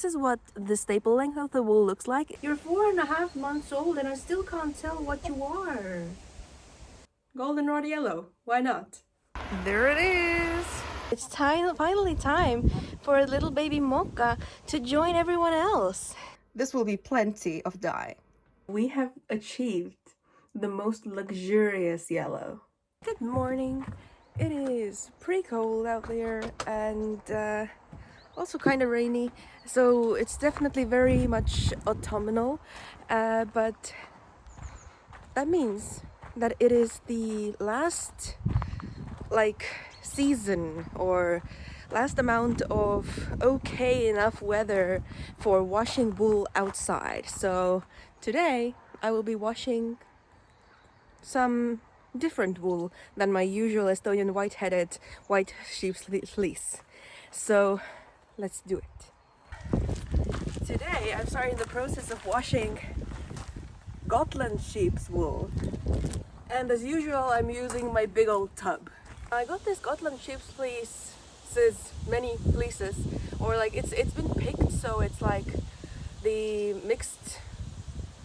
This is what the staple length of the wool looks like. You're 4.5 months old and I still can't tell what you are. Goldenrod yellow, why not? There it is! It's finally time for a little baby Mocha to join everyone else. This will be plenty of dye. We have achieved the most luxurious yellow. Good morning. It is pretty cold out there and also kind of rainy, so it's definitely very much autumnal, but that means that it is the last season or last amount of okay enough weather for washing wool outside. So today I will be washing some different wool than my usual Estonian white-headed white sheep's fleece. So let's do it. Today I'm starting the process of washing Gotland sheep's wool, and as usual I'm using my big old tub. I got this Gotland sheep's fleeces, many fleeces, or it's been picked, so it's like the mixed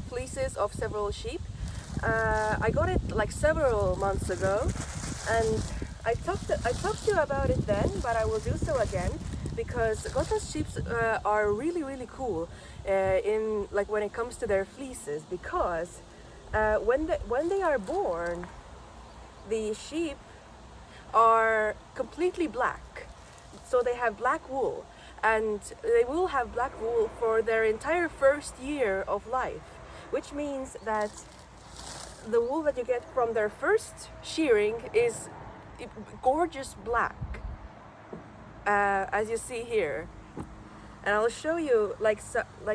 fleeces of several sheep. I got it like several months ago, and I talked to you about it then, but I will do so again because Gotland sheep are really cool in when it comes to their fleeces, because when they are born, the sheep are completely black, so they have black wool, and they will have black wool for their entire first year of life, which means that the wool that you get from their first shearing is gorgeous black, as you see here, and I'll show you like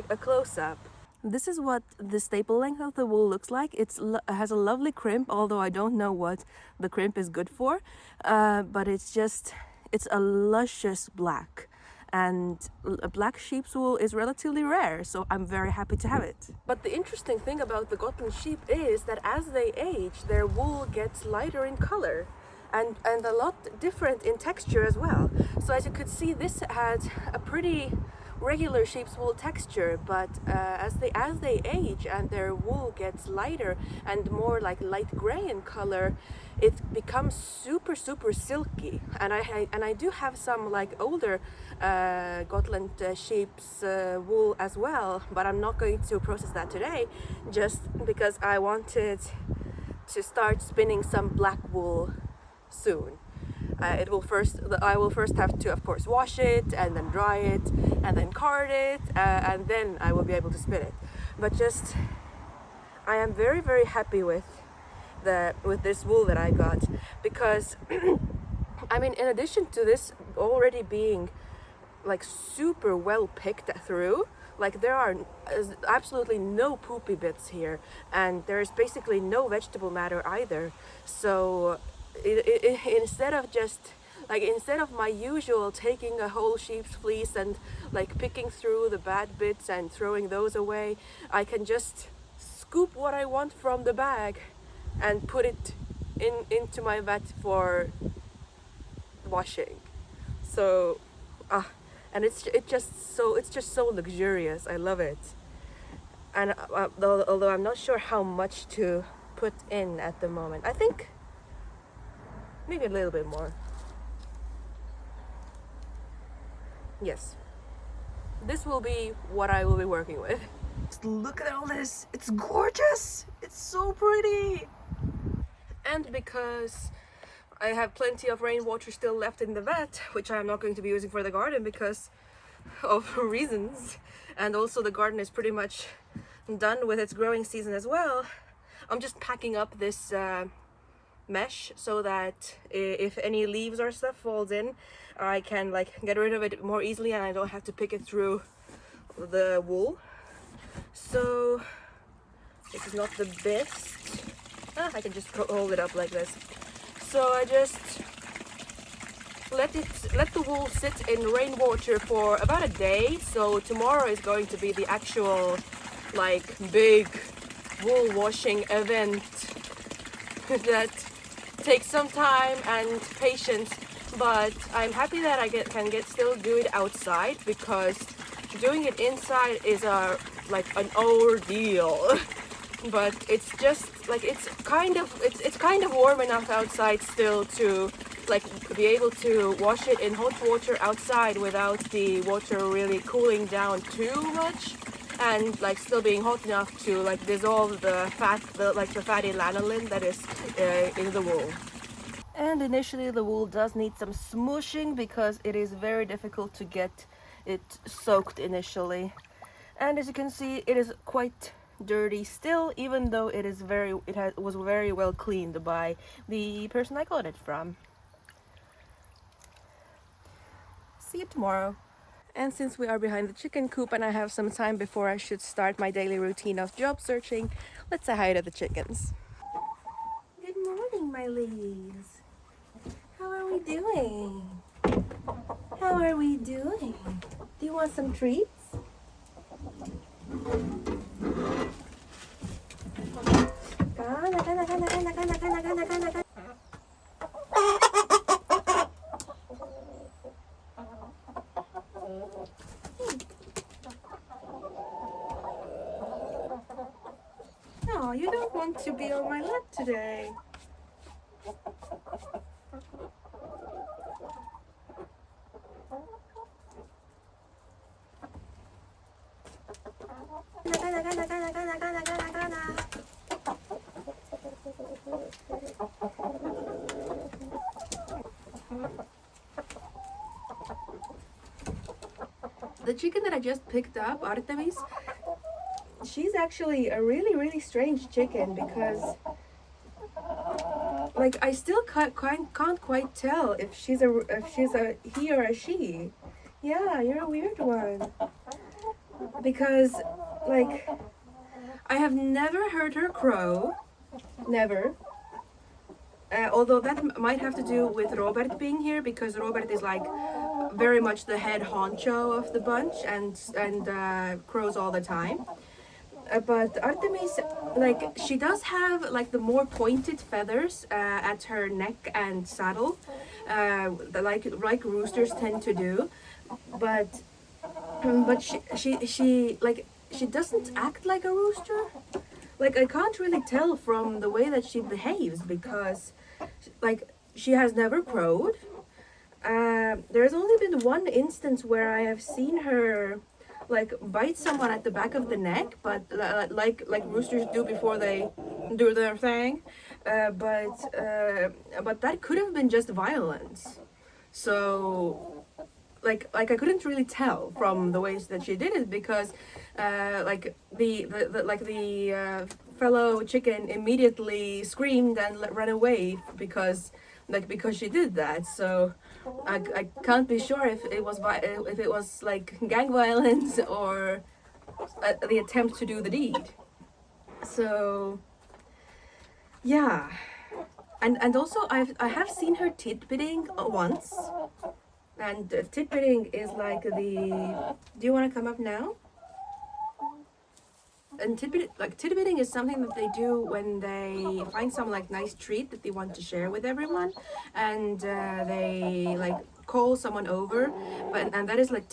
a close-up. This is what the staple length of the wool looks like. It has a lovely crimp, although I don't know what the crimp is good for, but it's a luscious black. And a black sheep's wool is relatively rare, so I'm very happy to have it. But the interesting thing about the Gotland sheep is that as they age, their wool gets lighter in color and a lot different in texture as well. So as you could see, this had a pretty regular sheep's wool texture, but as they age and their wool gets lighter and more like light gray in color, it becomes super silky. And I do have some like older Gotland sheep's wool as well, but I'm not going to process that today, just because I wanted to start spinning some black wool soon. I will first have to, of course, wash it and then dry it and then card it, and then I will be able to spin it. But I am very happy with this wool that I got, because I mean, in addition to this already being like super well picked through, like there are absolutely no poopy bits here, and there is basically no vegetable matter either. So instead of my usual taking a whole sheep's fleece and like picking through the bad bits and throwing those away, I can just scoop what I want from the bag and put it into my vat for washing. So and it's just so luxurious. I love it. And although I'm not sure how much to put in at the moment, I think maybe a little bit more. Yes, this will be what I will be working with. Just look at all this, it's gorgeous, it's so pretty. And because I have plenty of rainwater still left in the vat, which I am not going to be using for the garden because of reasons, and also the garden is pretty much done with its growing season as well, I'm just packing up this mesh so that if any leaves or stuff falls in, I can like get rid of it more easily and I don't have to pick it through the wool. So this is not the best. I can just hold it up like this. So I just let the wool sit in rainwater for about a day. So tomorrow is going to be the actual like big wool washing event that takes some time and patience, but I'm happy that I can still do it outside, because doing it inside is like an ordeal. But it's just like it's kind of warm enough outside still to like be able to wash it in hot water outside without the water really cooling down too much, and like still being hot enough to like dissolve the fat, the fatty lanolin that is in the wool. And initially the wool does need some smooshing because it is very difficult to get it soaked initially. And as you can see, it is quite dirty still, even though it was very well cleaned by the person I got it from. See you tomorrow. And since we are behind the chicken coop and I have some time before I should start my daily routine of job searching, let's say hi to the chickens. Good morning, my leaves. How are we doing? How are we doing? Do you want some treats? No, you don't want to be on my lap today. The chicken that I just picked up, Artemis, she's actually a really strange chicken because like I still can't quite tell if she's a he or a she. Yeah, you're a weird one. Because like I have never heard her crow, never. Although that might have to do with Robert being here, because Robert is like very much the head honcho of the bunch and crows all the time. But Artemis, like she does have like the more pointed feathers at her neck and saddle, like roosters tend to do. But she doesn't act like a rooster. Like I can't really tell from the way that she behaves because like she has never crowed. There's only been one instance where I have seen her like bite someone at the back of the neck, but like roosters do before they do their thing. But that could have been just violence. So like I couldn't really tell from the ways that she did it because like the fellow chicken immediately screamed and ran away because she did that. So I can't be sure if it was like gang violence or the attempt to do the deed. So yeah, and also I have seen her titbitting once, and titbitting is like the. Do you want to come up now? And titbitting is something that they do when they find some like nice treat that they want to share with everyone, and they like call someone over, and that is like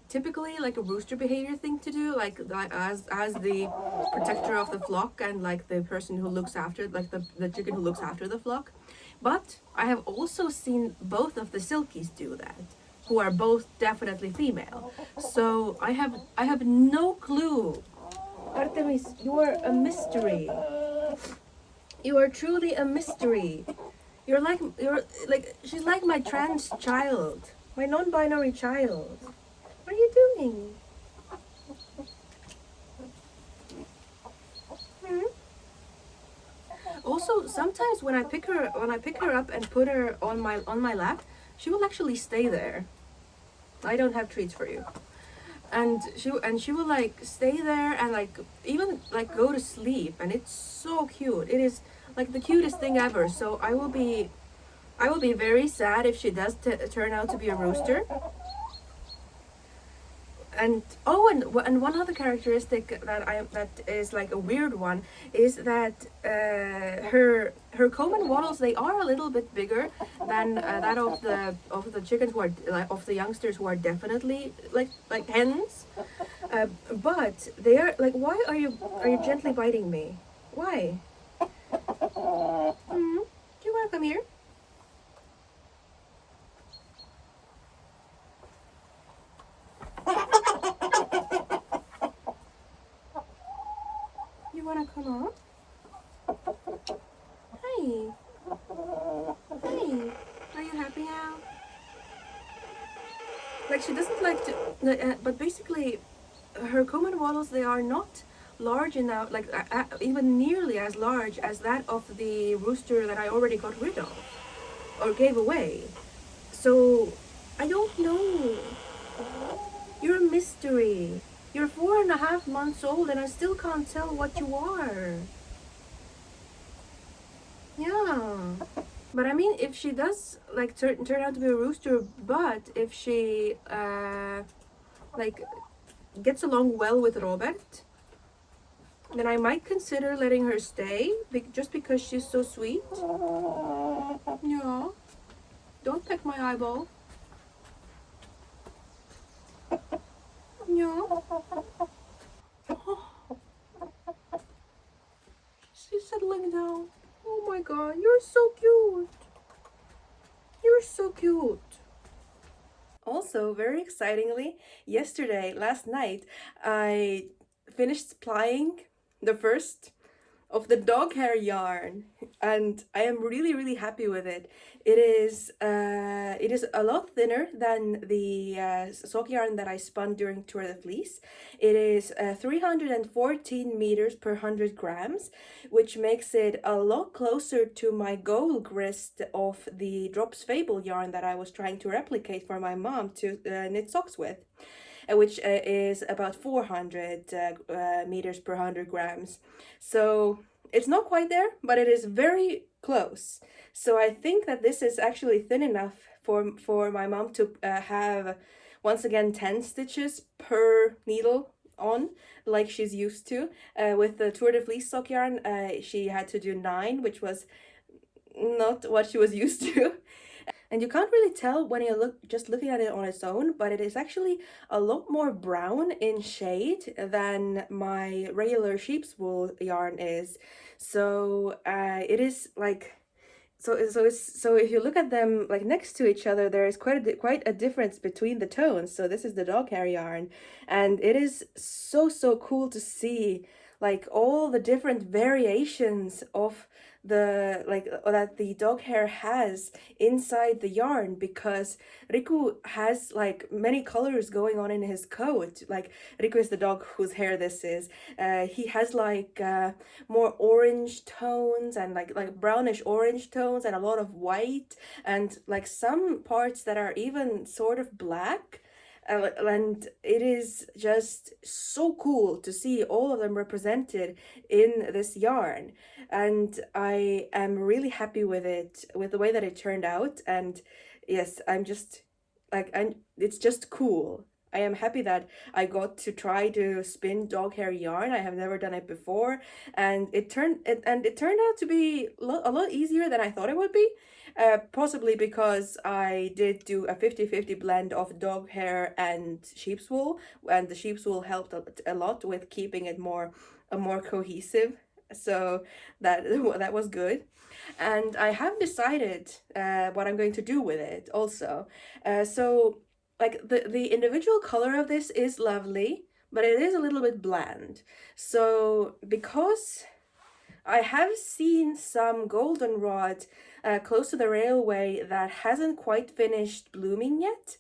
typically like a rooster behavior thing to do, like as the protector of the flock and like the person who looks after the chicken who looks after the flock. But I have also seen both of the silkies do that, who are both definitely female. So I have no clue. Artemis, you are a mystery. You are truly a mystery. You're like she's like my trans child, my non-binary child. What are you doing? Also, sometimes when I pick her up and put her on my lap, she will actually stay there. I don't have treats for you. And she will like stay there and like even like go to sleep, and it's so cute. It is like the cutest thing ever. So I will be very sad if she does turn out to be a rooster. And oh, and one other characteristic that is like a weird one is that her comb and wattles, they are a little bit bigger than that of the chickens who are like of the youngsters who are definitely like hens. But they are like, why are you gently biting me? Why? Hmm? Do you want to come here? You want to come up? Hi. Hi. Are you happy now? Like she doesn't like to, but basically, her common wattles, they are not large enough, like even nearly as large as that of the rooster that I already got rid of or gave away. So I don't know. You're a mystery. You're 4.5 months old, and I still can't tell what you are. Yeah. But I mean, if she does like turn out to be a rooster, but if she like gets along well with Robert, then I might consider letting her stay, just because she's so sweet. Yeah. Don't peck my eyeball. Yeah. Oh, she's settling down. Oh my god, you're so cute. You're so cute. Also, very excitingly, last night, I finished plying the first of the dog hair yarn, and I am really happy with it. It is a lot thinner than the sock yarn that I spun during Tour de Fleece. It is 314 meters per 100 grams, which makes it a lot closer to my goal grist of the Drops Fable yarn that I was trying to replicate for my mom to knit socks with, which is about 400 meters per 100 grams. So it's not quite there, but it is very close. So I think that this is actually thin enough for my mom to have, once again, 10 stitches per needle on, like she's used to. With the Tour de Fleece sock yarn, she had to do 9, which was not what she was used to. And you can't really tell when you're just looking at it on its own, but it is actually a lot more brown in shade than my regular sheep's wool yarn is. So it is like, so if you look at them like next to each other, there is quite a difference between the tones. So this is the dog hair yarn, and it is so cool to see like all the different variations of the that the dog hair has inside the yarn, because Riku has like many colors going on in his coat. Like Riku is the dog whose hair this is. He has like more orange tones and like brownish orange tones and a lot of white, and like some parts that are even sort of black. And it is just so cool to see all of them represented in this yarn, and I am really happy with it, with the way that it turned out. And yes, I'm just like, and it's just cool. I am happy that I got to try to spin dog hair yarn. I have never done it before, and it turned out to be a lot easier than I thought it would be. Possibly because I did do a 50/50 blend of dog hair and sheep's wool, and the sheep's wool helped a lot with keeping it more cohesive. So that was good. And I have decided what I'm going to do with it also. So like the individual color of this is lovely, but it is a little bit bland. So because I have seen some goldenrod close to the railway that hasn't quite finished blooming yet,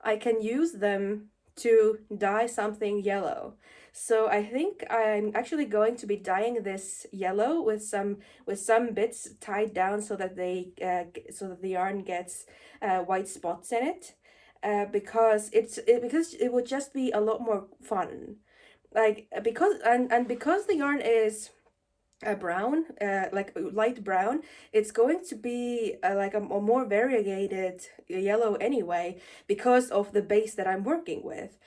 I can use them to dye something yellow. So I think I'm actually going to be dyeing this yellow with some bits tied down so that so that the yarn gets white spots in it, because because it would just be a lot more fun. Like because the yarn is brown, like light brown. It's going to be like a more variegated yellow anyway, because of the base that I'm working with.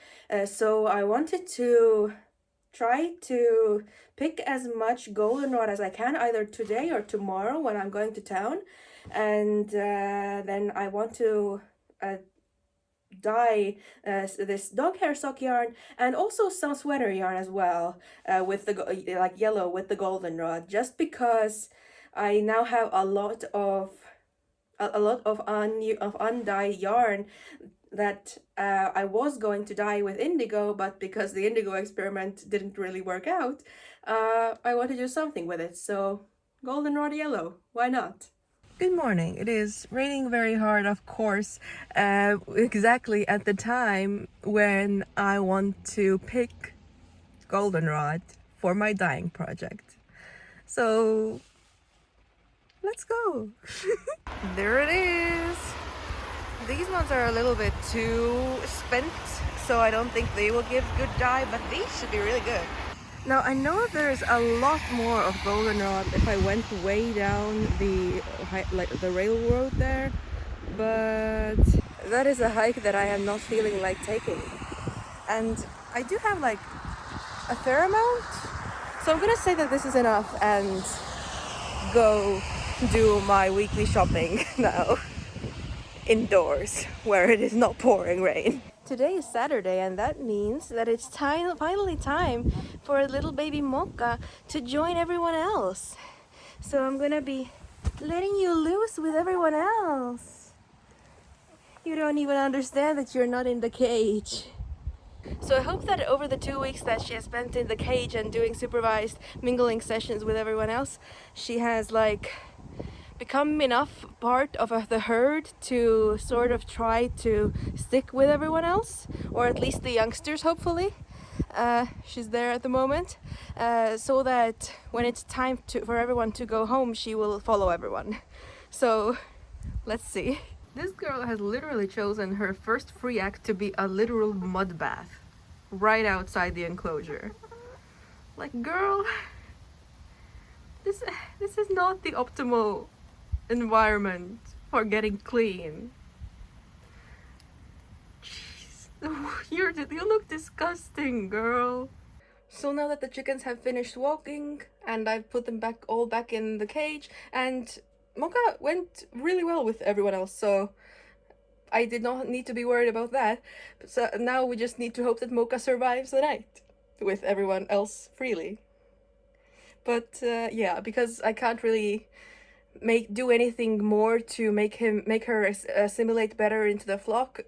So I wanted to try to pick as much goldenrod as I can, either today or tomorrow when I'm going to town. And then I want to dye this dog hair sock yarn, and also some sweater yarn as well, with the like yellow with the goldenrod, just because I now have a lot of undyed yarn that I was going to dye with indigo, but because the indigo experiment didn't really work out, I want to do something with it. So goldenrod yellow, why not? Good morning. It is raining very hard, of course, exactly at the time when I want to pick goldenrod for my dyeing project. So let's go. There it is. These ones are a little bit too spent, so I don't think they will give good dye, but these should be really good. Now I know there's a lot more of goldenrod if I went way down the railroad there, but that is a hike that I am not feeling like taking. And I do have like a fair amount, so I'm gonna say that this is enough and go do my weekly shopping now, indoors where it is not pouring rain. Today is Saturday, and that means that it's finally time for a little baby Mocha to join everyone else. So I'm gonna be letting you loose with everyone else. You don't even understand that you're not in the cage. So I hope that over the 2 weeks that she has spent in the cage and doing supervised mingling sessions with everyone else, she has like become enough part of the herd to sort of try to stick with everyone else, or at least the youngsters, hopefully. She's there at the moment, so that when it's time for everyone to go home, she will follow everyone. So let's see. This girl has literally chosen her first free act to be a literal mud bath right outside the enclosure. Like, girl, this is not the optimal environment for getting clean. Jeez, you look disgusting, girl. So now that the chickens have finished walking and I've put them all back in the cage, and Mocha went really well with everyone else, so I did not need to be worried about that. So now we just need to hope that Mocha survives the night with everyone else freely. But yeah, because I can't really do anything more to make her assimilate better into the flock,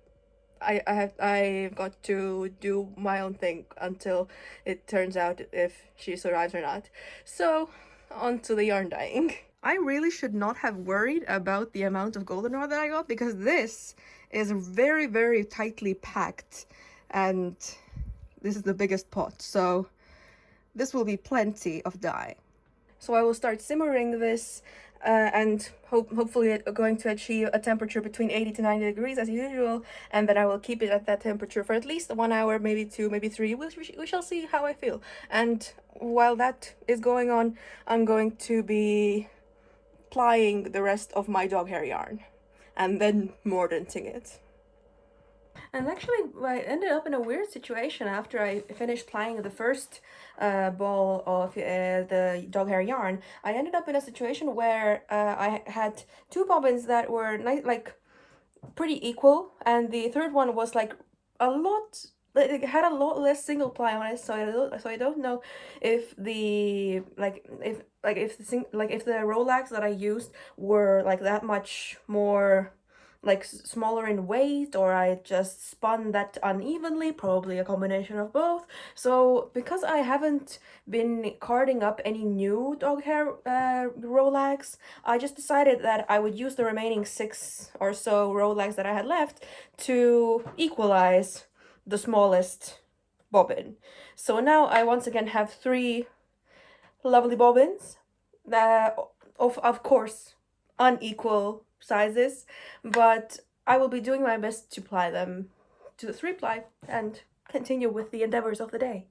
I've got to do my own thing until it turns out if she survives or not. So on to the yarn dyeing. I really should not have worried about the amount of goldenrod that I got, because this is very, very tightly packed, and this is the biggest pot, so this will be plenty of dye. So I will start simmering this, and hopefully going to achieve a temperature between 80 to 90 degrees as usual, and then I will keep it at that temperature for at least 1 hour, maybe 2, maybe 3. We shall see how I feel. And while that is going on, I'm going to be plying the rest of my dog hair yarn and then mordanting it. And actually, I ended up in a weird situation after I finished plying the first ball of the dog hair yarn. I ended up in a situation where I had 2 bobbins that were like pretty equal, and the third one was like it had a lot less single ply on it, so I don't know if the if the Rolex that I used were like that much more like smaller in weight, or I just spun that unevenly, probably a combination of both. So because I haven't been carding up any new dog hair Rolex, I just decided that I would use the remaining 6 or so Rolex that I had left to equalize the smallest bobbin. So now I once again have 3 lovely bobbins, of course unequal sizes, but I will be doing my best to ply them to the 3-ply and continue with the endeavors of the day.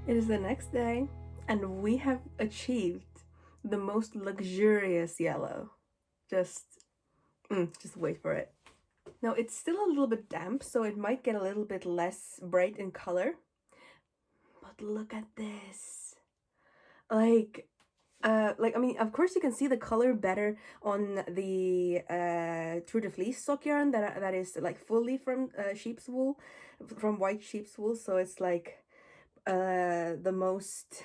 It is the next day, and we have achieved the most luxurious yellow. Just wait for it. Now it's still a little bit damp, so it might get a little bit less bright in color. But look at this. I mean, of course you can see the color better on the Tour de Fleece sock yarn that is like fully from sheep's wool, from white sheep's wool. So it's like the most,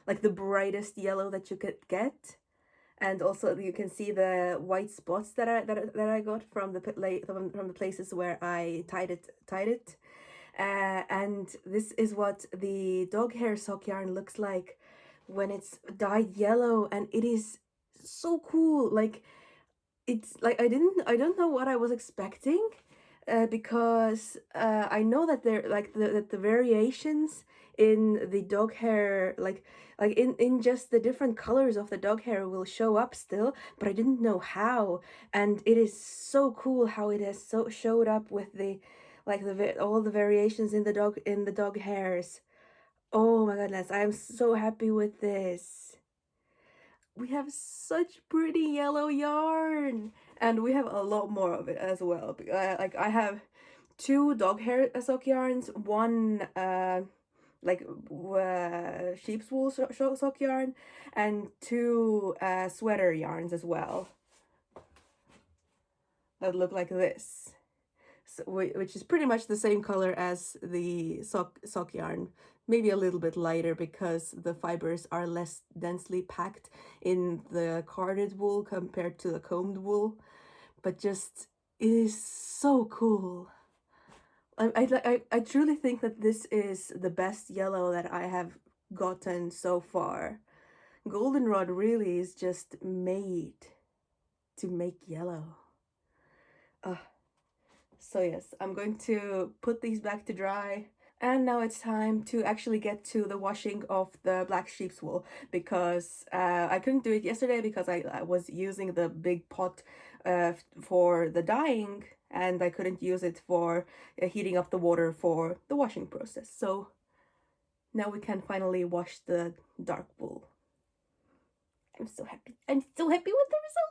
like the brightest yellow that you could get. And also you can see the white spots that I got from the places where I tied it. And this is what the dog hair sock yarn looks like when it's dyed yellow, and it is so cool. Like, it's like I don't know what I was expecting, because I know that there like the variations in the dog hair, like in just the different colors of the dog hair will show up still, but I didn't know how. And it is so cool how it has showed up with the all the variations in the dog hairs. Oh my goodness, I am so happy with this. We have such pretty yellow yarn, and we have a lot more of it as well. Like, I have 2 dog hair sock yarns, 1 sheep's wool sock yarn, and 2 sweater yarns as well that look like this. So, which is pretty much the same color as the sock yarn, maybe a little bit lighter because the fibers are less densely packed in the carded wool compared to the combed wool. But just, it is so cool. I truly think that this is the best yellow that I have gotten so far. Goldenrod really is just made to make yellow. So yes, I'm going to put these back to dry. And now it's time to actually get to the washing of the black sheep's wool, because I couldn't do it yesterday because I was using the big pot for the dyeing, and I couldn't use it for heating up the water for the washing process. So now we can finally wash the dark wool. I'm so happy. I'm so happy with the results.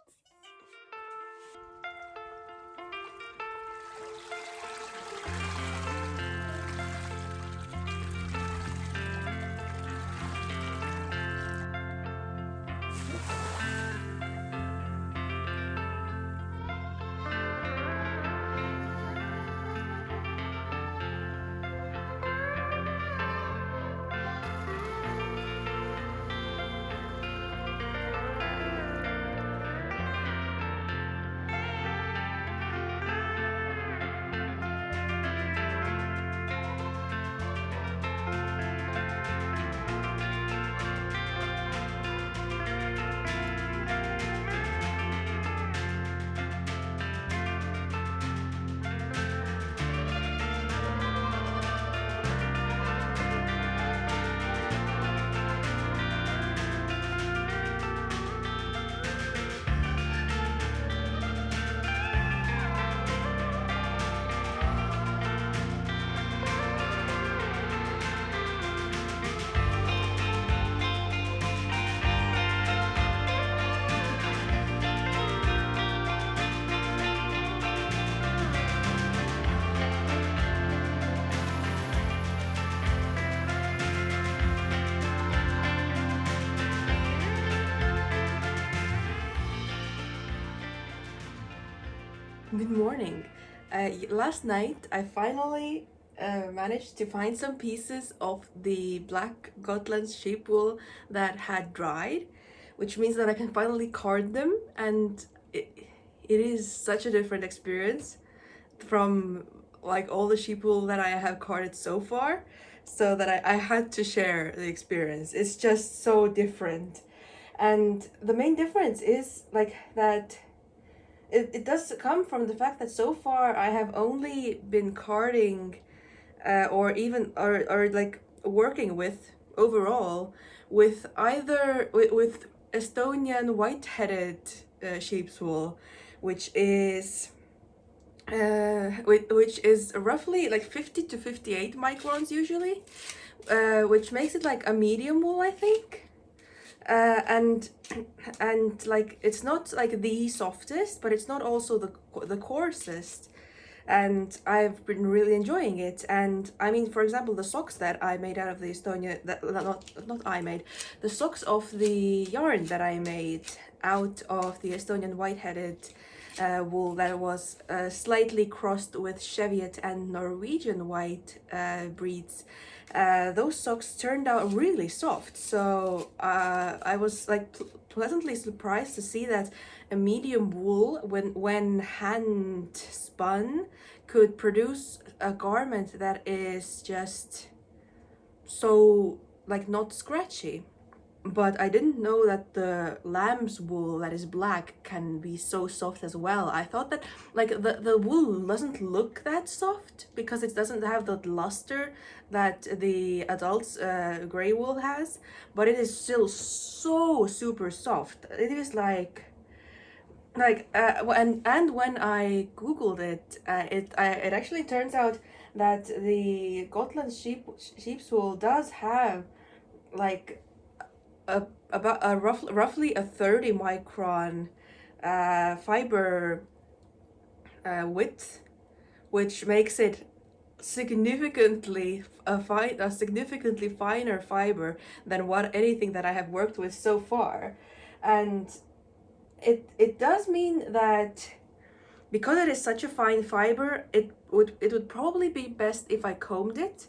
Good morning. Last night I finally managed to find some pieces of the black Gotland sheep wool that had dried, which means that I can finally card them, and it is such a different experience from like all the sheep wool that I have carded so far, so that I had to share the experience. It's just so different. And the main difference is like that it does come from the fact that so far I have only been carding or like working with overall with either with Estonian white-headed sheep's wool, which is which is roughly like 50 to 58 microns usually, which makes it like a medium wool, I think. And like it's not like the softest, but it's not also the coarsest. And I've been really enjoying it. And I mean, for example, the socks that I made out of the Estonia, that not I made, the socks of the yarn that I made out of the Estonian white-headed wool that was slightly crossed with Cheviot and Norwegian white breeds. Those socks turned out really soft. So I was like pleasantly surprised to see that a medium wool, when hand spun, could produce a garment that is just so like not scratchy. But I didn't know that the lamb's wool that is black can be so soft as well. I thought that like the wool doesn't look that soft because it doesn't have that luster that the adult's gray wool has, but it is still so super soft. It is like and when I googled it, it actually turns out that the Gotland sheep's wool does have like about a roughly a 30 micron fiber width, which makes it significantly a significantly finer fiber than what anything that I have worked with so far. And it does mean that because it is such a fine fiber, it would probably be best if I combed it,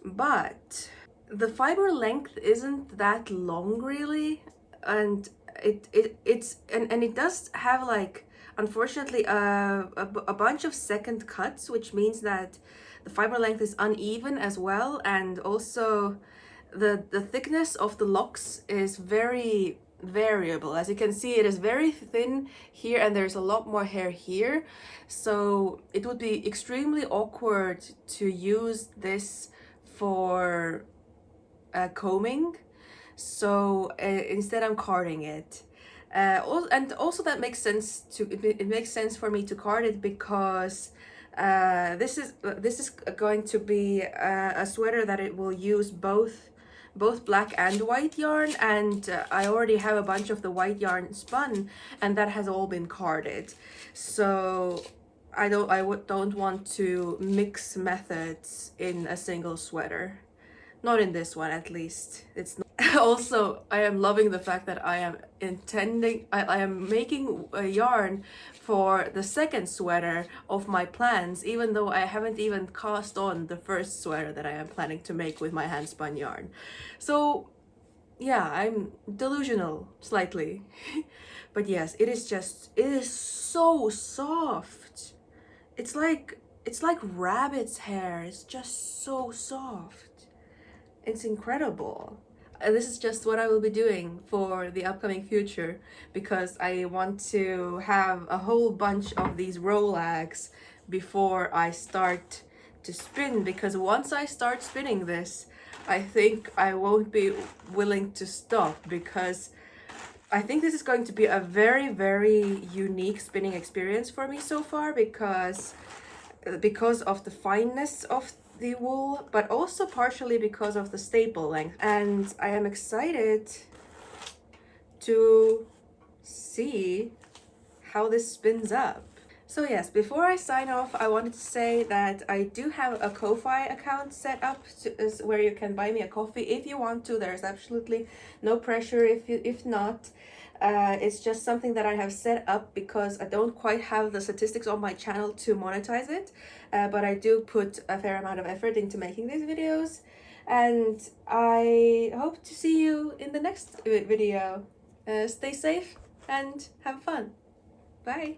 but the fiber length isn't that long really, and it's and it does have like unfortunately a bunch of second cuts, which means that the fiber length is uneven as well, and also the thickness of the locks is very variable. As you can see, it is very thin here and there's a lot more hair here, so it would be extremely awkward to use this for combing. So instead I'm carding it, and also that makes sense to it makes sense for me to card it because this is going to be a sweater that it will use both black and white yarn, and I already have a bunch of the white yarn spun and that has all been carded, so I don't want to mix methods in a single sweater. Not in this one, at least. It's not. Also, I am loving the fact that I am making a yarn for the second sweater of my plans, even though I haven't even cast on the first sweater that I am planning to make with my hand spun yarn. So yeah, I'm delusional slightly. But yes, it is so soft. It's like rabbit's hair. It's just so soft. It's incredible. This is just what I will be doing for the upcoming future because I want to have a whole bunch of these rolags before I start to spin, because once I start spinning this, I think I won't be willing to stop, because I think this is going to be a very, very unique spinning experience for me so far, because of the fineness of the wool, but also partially because of the staple length. And I am excited to see how this spins up. So yes, before I sign off, I wanted to say that I do have a Ko-fi account set up where you can buy me a coffee if you want to. There's absolutely no pressure if not. It's just something that I have set up because I don't quite have the statistics on my channel to monetize it, but I do put a fair amount of effort into making these videos, and I hope to see you in the next video. Stay safe and have fun. Bye!